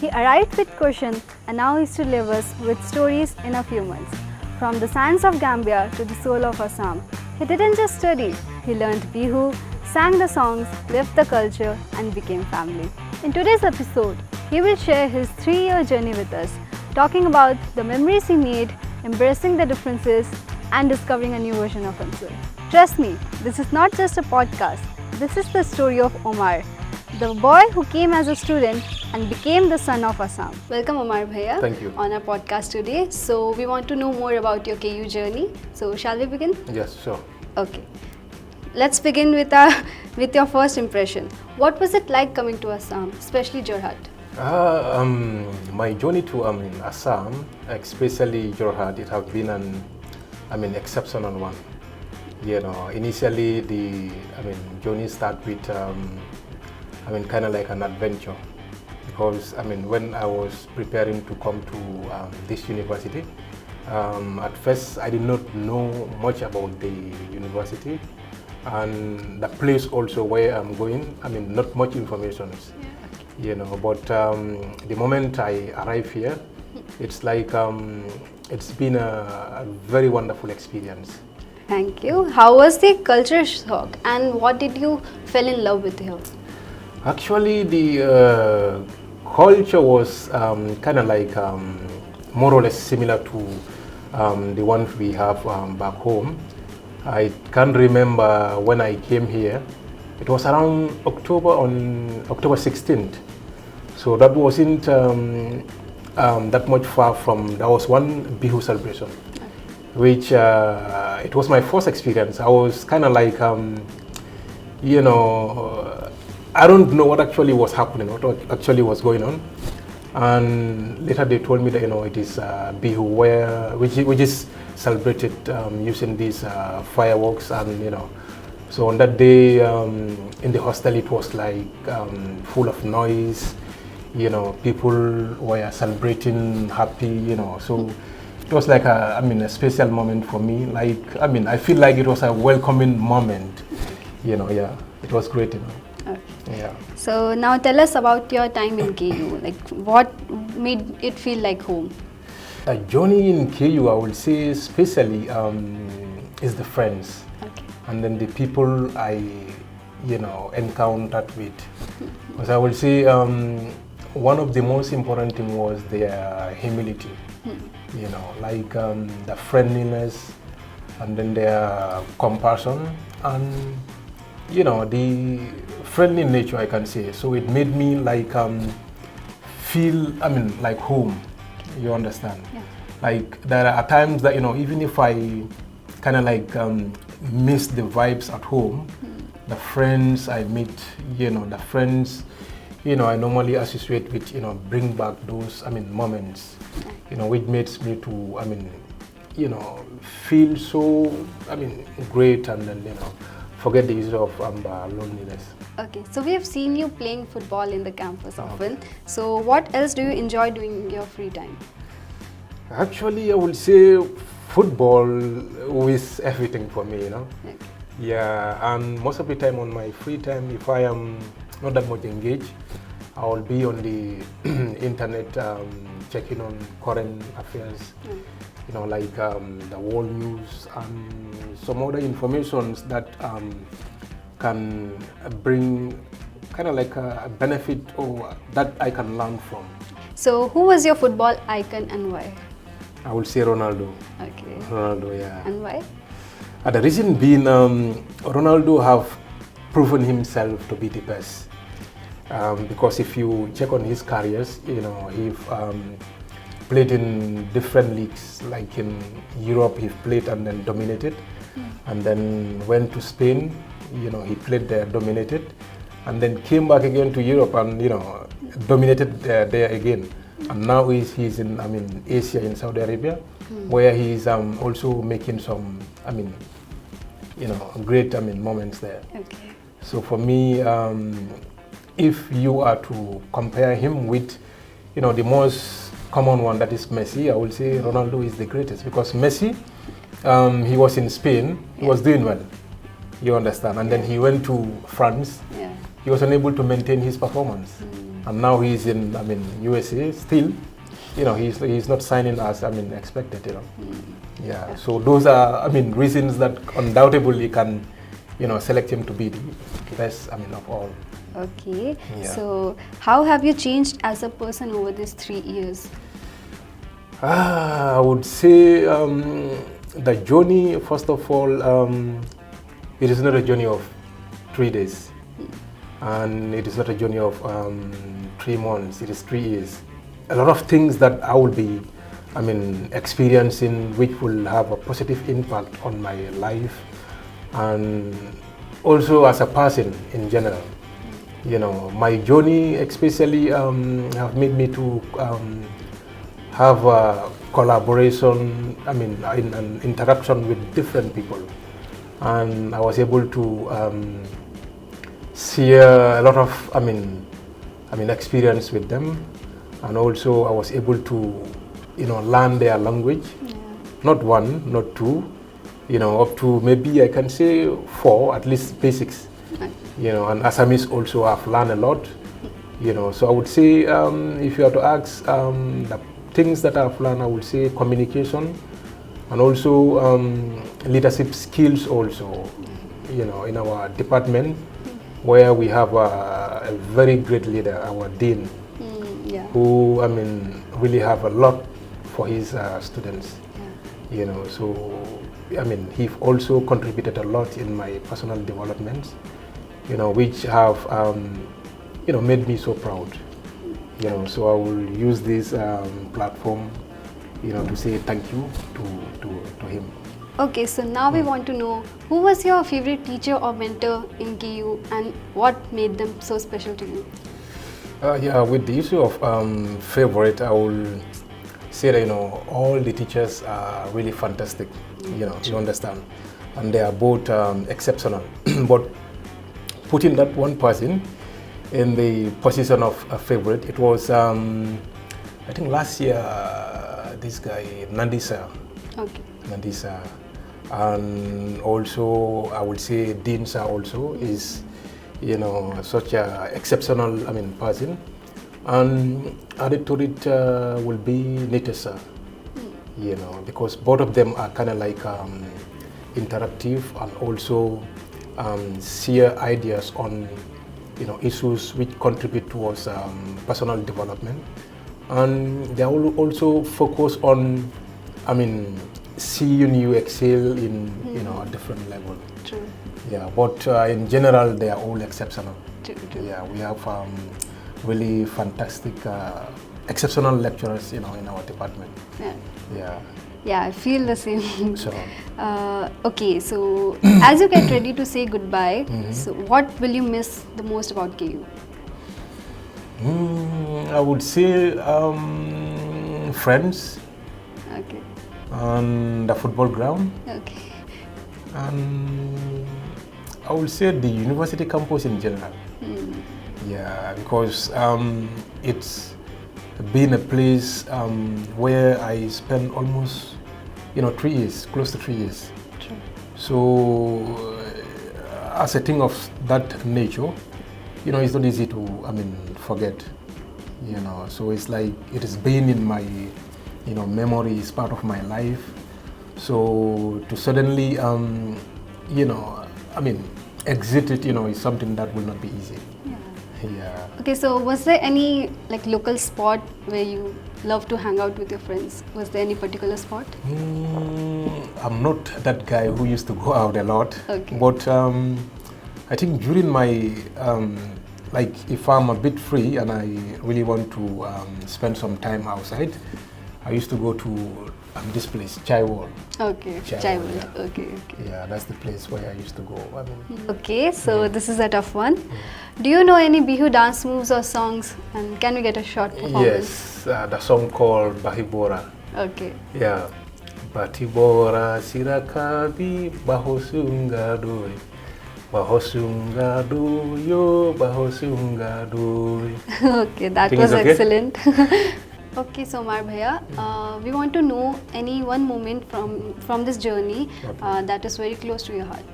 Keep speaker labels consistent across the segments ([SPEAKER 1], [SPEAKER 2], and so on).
[SPEAKER 1] He arrived with questions and now he's to leave us with stories in a few months. From the sands of Gambia to the soul of Assam, he didn't just study, he learned Bihu, sang the songs, lived the culture and became family. In today's episode, he will share his 3-year journey with us, talking about the memories he made, embracing the differences and discovering a new version of himself. Trust me, this is not just a podcast, this is the story of Omar, the boy who came as a student and became the son of Assam. Welcome Omar Bhaiya.
[SPEAKER 2] Thank you.
[SPEAKER 1] On our podcast today. So we want to know more about your KU journey. So shall we begin?
[SPEAKER 2] Yes, sure.
[SPEAKER 1] Okay. Let's begin with your first impression. What was it like coming to Assam, especially Jorhat?
[SPEAKER 2] My journey to Assam, especially Jorhat, it has been an exceptional one. You know, initially the journey started with kind of like an adventure, because when I was preparing to come to this university, at first I did not know much about the university and the place also where I'm going. Not much information, you know. But the moment I arrive here, it's like it's been a very wonderful experience.
[SPEAKER 1] Thank you. How was the culture shock and what did you fell in love with here?
[SPEAKER 2] Actually, the culture was kind of like more or less similar to the one we have back home. I can't remember when I came here. It was around October 16th. So that wasn't that much far from, there was one Bihu celebration, which it was my first experience. I was kind of like, you know, I don't know what actually was happening, what actually was going on. And later they told me that, you know, it is Bihu, which is celebrated using these fireworks, and you know. So on that day in the hostel, it was like full of noise. You know, people were celebrating, happy. You know, so it was like a special moment for me. Like I feel like it was a welcoming moment. You know, yeah, it was great. You know. Okay. Yeah.
[SPEAKER 1] So now tell us about your time in KU. Like what made it feel like home?
[SPEAKER 2] A journey in KU, I would say, especially is the friends, okay, and then the people I, you know, encountered with. Because I would say one of the most important thing was their humility. You know, like the friendliness, and then their compassion, and you know, the friendly nature, I can say. So it made me like feel, like home. You understand? Yeah. Like there are times that, you know, even if I kind of like miss the vibes at home, the friends I meet, you know, the friends, you know, I normally associate with, you know, bring back those, moments, you know, which makes me to, you know, feel so, great, and then, you know, forget the issue of loneliness.
[SPEAKER 1] Okay, so we have seen you playing football in the campus often. So what else do you enjoy doing in your free time?
[SPEAKER 2] Actually, I would say football is everything for me, you know. Okay. Yeah, and most of the time on my free time, if I am not that much engaged, I will be on the internet checking on current affairs. You know, like the world news and some other informations that can bring kind of like a benefit or that I can learn from. So
[SPEAKER 1] who was your football icon and why?
[SPEAKER 2] I would say Ronaldo.
[SPEAKER 1] Okay.
[SPEAKER 2] Ronaldo, yeah.
[SPEAKER 1] And why?
[SPEAKER 2] The reason being, Ronaldo have proven himself to be the best. Because if you check on his careers, you know, he played in different leagues, like in Europe he played and then dominated, and then went to Spain, you know, he played there, dominated, and then came back again to Europe and, you know, dominated there again. And now he's in, Asia, in Saudi Arabia, where he's also making some, you know, great, moments there. Okay. So for me, if you are to compare him with, you know, the most common one, that is Messi, I would say Ronaldo is the greatest, because Messi, he was in Spain, he was doing well, you understand, and then he went to France, he was unable to maintain his performance. and now he's in, USA still. He's not signing as, expected, Yeah, so those are, reasons that undoubtedly can, select him to be the best, of all.
[SPEAKER 1] Okay,
[SPEAKER 2] Yeah.
[SPEAKER 1] so how have you changed as a person over these 3 years?
[SPEAKER 2] I would say the journey, first of all, it is not a journey of 3 days, and it is not a journey of 3 months, it is 3 years. A lot of things that I will be, experiencing, which will have a positive impact on my life, and also as a person in general. My journey especially have made me to have a collaboration, in an interaction with different people. And I was able to share a lot of, experience with them. And also I was able to, learn their language.
[SPEAKER 1] Yeah.
[SPEAKER 2] Not 1, not 2, up to maybe I can say 4, at least basics.
[SPEAKER 1] Okay.
[SPEAKER 2] And Assamese also I've learned a lot. So I would say if you have to ask the things that I've learned, I would say communication and also leadership skills also, in our department where we have a very great leader, our dean,
[SPEAKER 1] Yeah.
[SPEAKER 2] who, really have a lot for his students,
[SPEAKER 1] Yeah.
[SPEAKER 2] So, he also contributed a lot in my personal developments, which have, made me so proud. So I will use this platform, to say thank you to him.
[SPEAKER 1] Okay, so now we want to know, who was your favorite teacher or mentor in KU and what made them so special to you?
[SPEAKER 2] Yeah, with the issue of favorite, I will say that, all the teachers are really fantastic, you understand, and they are both exceptional. But putting that one person in the position of a favorite, it was, I think last year, this guy, Nandisa.
[SPEAKER 1] Okay.
[SPEAKER 2] Nandisa. And also, I would say Dean Sir also is, such a exceptional, person. And added to it will be Nitesa, because both of them are kind of like interactive and also share ideas on, issues which contribute towards personal development. And they will also focus on, seeing you excel in, a different level.
[SPEAKER 1] True.
[SPEAKER 2] Yeah, but in general, they are all exceptional.
[SPEAKER 1] True.
[SPEAKER 2] Yeah, we have really fantastic, exceptional lecturers, in our department.
[SPEAKER 1] Yeah.
[SPEAKER 2] Yeah.
[SPEAKER 1] Yeah, I feel the same.
[SPEAKER 2] So,
[SPEAKER 1] Okay, so as you get ready to say goodbye, so what will you miss the most about KU?
[SPEAKER 2] I would say friends
[SPEAKER 1] Okay.
[SPEAKER 2] and the football ground,
[SPEAKER 1] Okay.
[SPEAKER 2] and I would say the university campus in general. Yeah, because it's been a place where I spent almost, 3 years, close to 3 years.
[SPEAKER 1] True.
[SPEAKER 2] So, as a thing of that nature, it's not easy to, forget. So it's like it has been in my, memory, is part of my life. So to suddenly, exit it, is something that will not be easy. Yeah.
[SPEAKER 1] Okay, so was there any local spot where you love to hang out with your friends? Was there any particular spot?
[SPEAKER 2] I'm not that guy who used to go out a lot.
[SPEAKER 1] Okay.
[SPEAKER 2] But I think during my, if I'm a bit free and I really want to spend some time outside, I used to go to this place, Chai Wall.
[SPEAKER 1] Okay, Chai World. Yeah. Okay.
[SPEAKER 2] Yeah, that's the place where I used to go.
[SPEAKER 1] Okay, so this is a tough one. Do you know any Bihu dance moves or songs? And can we get a short performance?
[SPEAKER 2] Yes, the song called Bahibora.
[SPEAKER 1] Okay.
[SPEAKER 2] Yeah. Bahibora sirakabi bahosungadu. Bahosungadu yo bahosungadu.
[SPEAKER 1] Okay, that was
[SPEAKER 2] okay?
[SPEAKER 1] Excellent. Okay, so Omar Bhaiya, we want to know any one moment from this journey that is very close to your heart.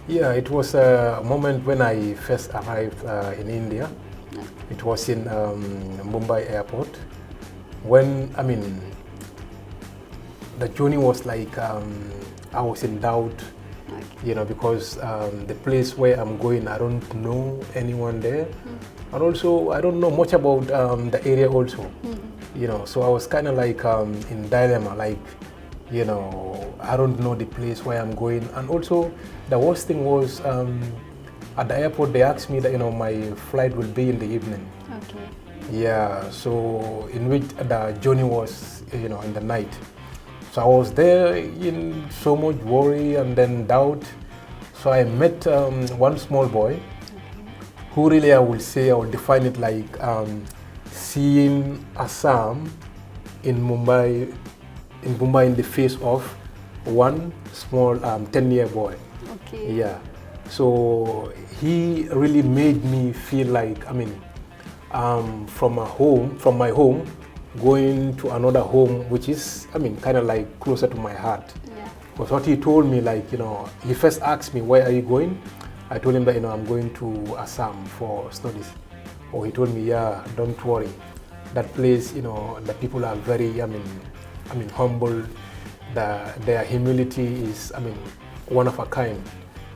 [SPEAKER 2] Yeah, it was a moment when I first arrived in India. It was in Mumbai airport. When, I mean, the journey was like, I was in doubt, you know, because the place where I'm going, I don't know anyone there. And also, I don't know much about the area also, you know, so I was kind of like in dilemma, like, you know, I don't know the place where I'm going. And also, the worst thing was, at the airport, they asked me that, you know, my flight will be in the evening.
[SPEAKER 1] Okay.
[SPEAKER 2] Yeah, so in which the journey was, you know, in the night. So I was there in so much worry and then doubt. So I met one small boy who really, I would say, I would define it like seeing Assam in Mumbai in the face of one small 10-year boy.
[SPEAKER 1] Okay.
[SPEAKER 2] Yeah. So he really made me feel like, I mean, from my home, going to another home, which is, I mean, kind of like closer to my heart.
[SPEAKER 1] Yeah.
[SPEAKER 2] Because what he told me, like, you know, he first asked me, where are you going? I told him that, you know, I'm going to Assam for studies. Or he told me, yeah, don't worry. That place, you know, the people are very, I mean, humble. Their humility is, I mean, one of a kind.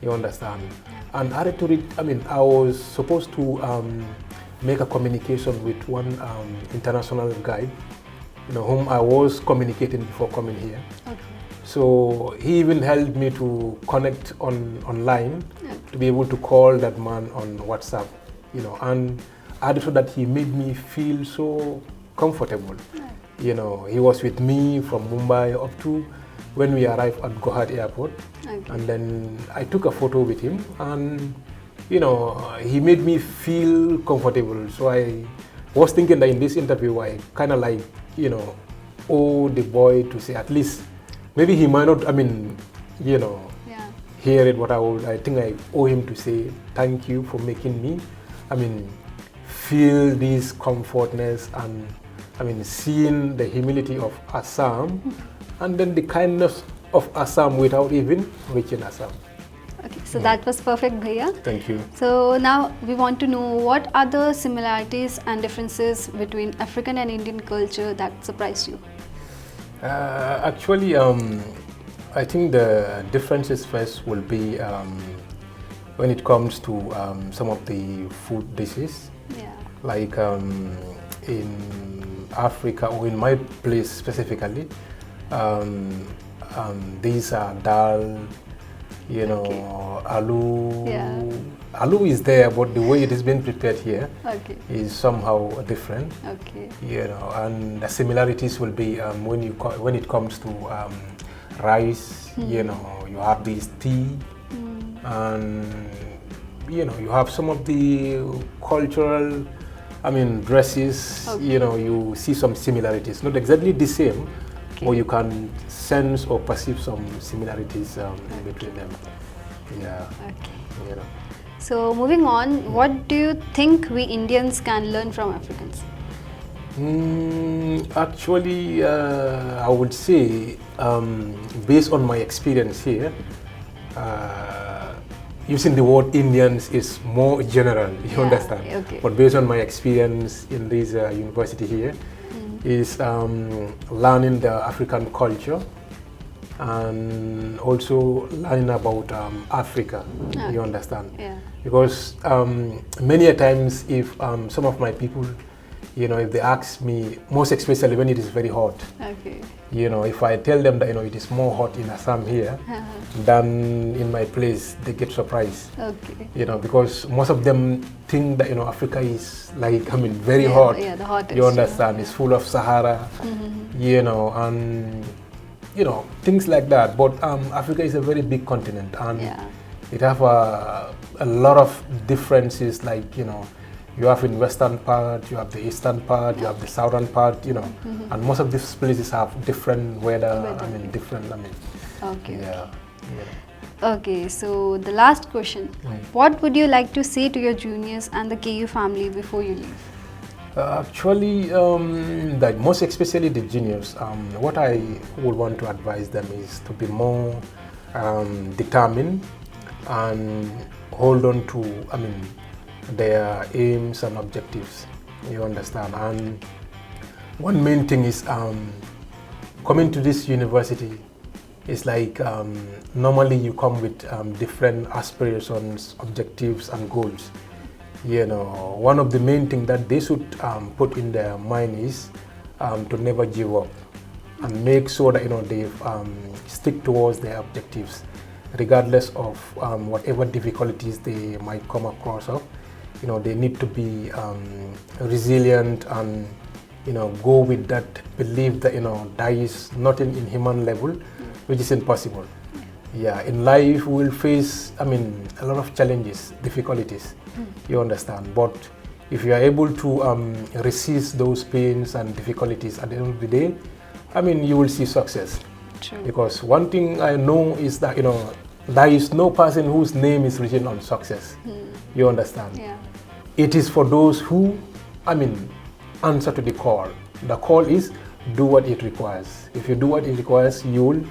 [SPEAKER 2] You understand? And added to it, I mean, I was supposed to make a communication with one international guide, you know, whom I was communicating before coming here.
[SPEAKER 1] Okay.
[SPEAKER 2] So he even helped me to connect online, to be able to call that man on WhatsApp, you know, and added to that, he made me feel so comfortable. You know, he was with me from Mumbai up to when we arrived at Guwahati Airport.
[SPEAKER 1] Okay.
[SPEAKER 2] And then I took a photo with him, and you know, he made me feel comfortable. So I was thinking that in this interview, I kind of like, you know, owe the boy to say at least, maybe he might not, I mean, you know, hear it, but I think I owe him to say thank you for making me, I mean, feel this comfortness, and I mean, seeing the humility of Assam and then the kindness of Assam without even reaching Assam.
[SPEAKER 1] Okay, so that was perfect, Bhaiya.
[SPEAKER 2] Thank you.
[SPEAKER 1] So now we want to know, what are the similarities and differences between African and Indian culture that surprised you?
[SPEAKER 2] Actually, I think the differences first will be when it comes to some of the food dishes.
[SPEAKER 1] Yeah.
[SPEAKER 2] Like in Africa, or in my place specifically, these are dal, you know, aloo.
[SPEAKER 1] Yeah.
[SPEAKER 2] Aloo is there, but the way it is being prepared here is somehow different.
[SPEAKER 1] Okay.
[SPEAKER 2] You know, and the similarities will be when it comes to rice. You know, you have this tea, and you know, you have some of the cultural, I mean, dresses. You know, you see some similarities, not exactly the same, but you can sense or perceive some similarities between them. Yeah.
[SPEAKER 1] Okay.
[SPEAKER 2] You know.
[SPEAKER 1] So moving on, what do you think we Indians can learn from Africans?
[SPEAKER 2] Actually, I would say, based on my experience here, using the word Indians is more general, you understand?
[SPEAKER 1] Okay.
[SPEAKER 2] But based on my experience in this university here, is learning the African culture and also learning about Africa, you understand?
[SPEAKER 1] Yeah.
[SPEAKER 2] Because many a times, if some of my people, you know, if they ask me, most especially when it is very hot, you know, if I tell them that, you know, it is more hot in Assam here than in my place, they get surprised. You know, because most of them think that, you know, Africa is like, I mean, very hot.
[SPEAKER 1] Yeah, the hottest.
[SPEAKER 2] You understand? It's full of Sahara, you know, and, you know, things like that. But Africa is a very big continent, and it have a lot of differences, like, you know, you have in western part, you have the eastern part, you have the southern part, you know, and most of these places have different weather, I mean, different, I mean,
[SPEAKER 1] Okay, so the last question, what would you like to say to your juniors and the KU family before you leave?
[SPEAKER 2] Actually, like most especially the juniors, what I would want to advise them is to be more determined and hold on to, I mean, their aims and objectives. You understand? And one main thing is coming to this university is like normally you come with different aspirations, objectives, and goals. You know, one of the main things that they should put in their mind is to never give up and make sure that they stick towards their objectives, regardless of whatever difficulties they might come across of. They need to be resilient and go with that belief that there is nothing in human level which is impossible. Yeah, in life we will face a lot of challenges, difficulties. You understand, but if you are able to resist those pains and difficulties, at the end of the day, you will see success.
[SPEAKER 1] True.
[SPEAKER 2] Because one thing I know is that there is no person whose name is written on success. You understand?
[SPEAKER 1] Yeah.
[SPEAKER 2] It is for those who answer to the call. The call is do what it requires. If you do what it requires, you will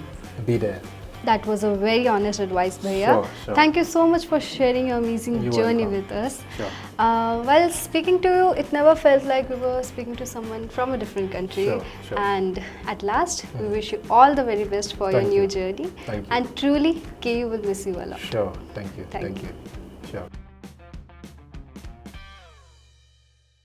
[SPEAKER 2] be there.
[SPEAKER 1] That was a very honest advice, Bhaiya.
[SPEAKER 2] Sure.
[SPEAKER 1] Thank you so much for sharing your amazing journey with us.
[SPEAKER 2] Sure.
[SPEAKER 1] While speaking to you, it never felt like we were speaking to someone from a different country.
[SPEAKER 2] Sure.
[SPEAKER 1] And at last, we wish you all the very best for your new journey.
[SPEAKER 2] Thank you.
[SPEAKER 1] And truly, KU will miss you a lot.
[SPEAKER 2] Sure. Thank you.
[SPEAKER 1] Thank you.
[SPEAKER 2] Sure.